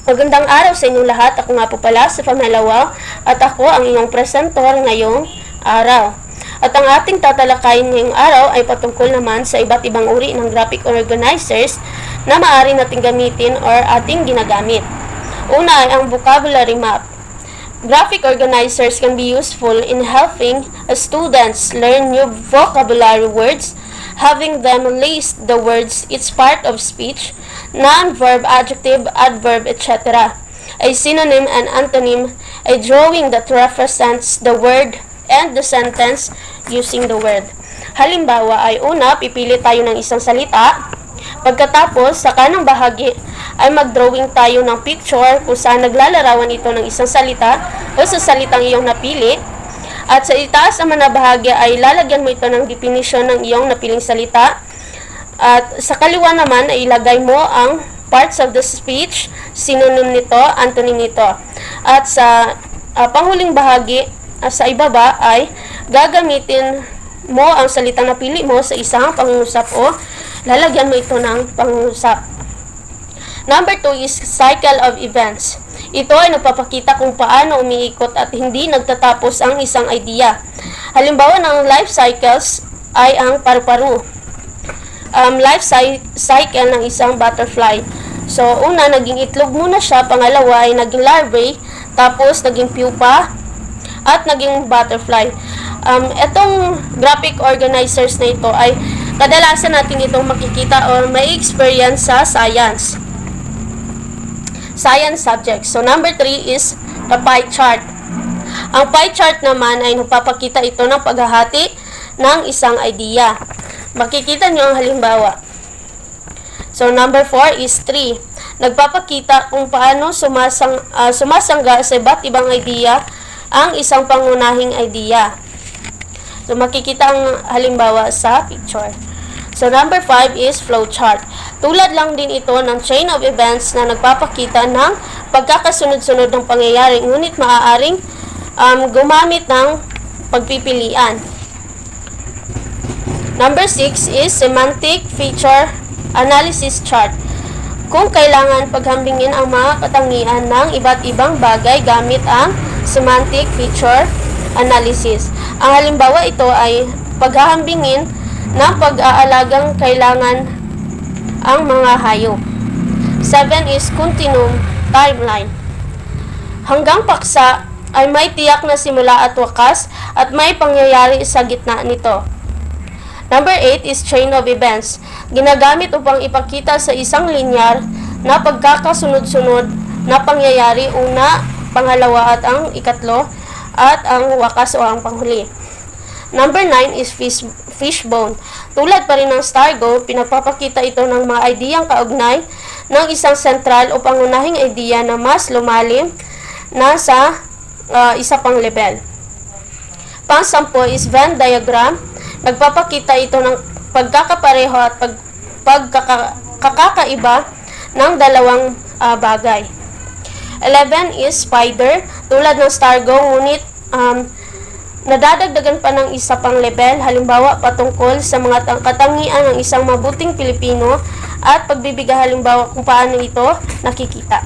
Magandang araw sa inyong lahat. Ako nga po pala si Pamela Wow at ako ang inyong presentor ngayong araw. At ang ating tatalakayin ngayong araw ay patungkol naman sa iba't ibang uri ng graphic organizers na maaari nating gamitin or ating ginagamit. Una ay ang vocabulary map. Graphic organizers can be useful in helping students learn new vocabulary words, having them list the words each part of speech, noun, verb, adjective, adverb, etc. A synonym and antonym, a drawing that represents the word and the sentence using the word. Halimbawa ay una, pipili tayo ng isang salita. Pagkatapos, sa kanang bahagi ay mag-drawing tayo ng picture kung saan naglalarawan ito ng isang salita o sa salitang iyong napili. At sa itaas naman na bahagi ay lalagyan mo ito ng definition ng iyong napiling salita. At sa kaliwa naman ay ilagay mo ang parts of the speech, synonym nito, antonym nito. At sa panghuling bahagi, sa ibaba ay gagamitin mo ang salitang napili mo sa isang pangungusap o lalagyan mo ito ng pangungusap. Number 2 is cycle of events. Ito ay nagpapakita kung paano umiikot at hindi nagtatapos ang isang idea. Halimbawa ng life cycles ay ang paru-paru. Life cycle ng isang butterfly. So, una, naging itlog muna siya. Pangalawa ay naging larvae. Tapos, naging pupa. At naging butterfly. Itong graphic organizers na ito ay kadalasan natin itong makikita or may experience sa science subject. So, number 3 is the pie chart. Ang pie chart naman ay nagpapakita ito ng paghahati ng isang idea. Makikita nyo ang halimbawa. So, number 4 is 3. Nagpapakita kung paano sumasangga sa iba't ibang idea ang isang pangunahing idea. So, makikita ang halimbawa sa picture. So, number 5 is flowchart. Tulad lang din ito ng chain of events na nagpapakita ng pagkakasunod-sunod ng pangyayari, ngunit maaaring gumamit ng pagpipilian. Number 6 is semantic feature analysis chart. Kung kailangan paghambingin ang mga katangian ng iba't ibang bagay gamit ang semantic feature analysis. Ang halimbawa ito ay paghahambingin ng pag-aalagang kailangan ang mga hayop. 7 is continuum timeline. Hanggang paksa ay may tiyak na simula at wakas at may pangyayari sa gitna nito. Number 8 is chain of events. Ginagamit upang ipakita sa isang linear na pagkakasunod-sunod na pangyayari, una, pangalawa at ang ikatlo, at ang wakas o ang panghuli. Number 9 is fishbone. Tulad pa rin ng Stargo, pinapapakita ito ng mga ideyang kaugnay ng isang sentral o pangunahing idea na mas lumalim na sa isa pang level. Pang-10 is Venn diagram. Nagpapakita ito ng pagkakapareho at pagkakaiba ng dalawang bagay. 11 is spider. Tulad ng Stargo, ngunit nadadagdagan pa ng isa pang level, halimbawa patungkol sa mga katangian ng isang mabuting Pilipino at pagbibigay halimbawa kung paano ito nakikita.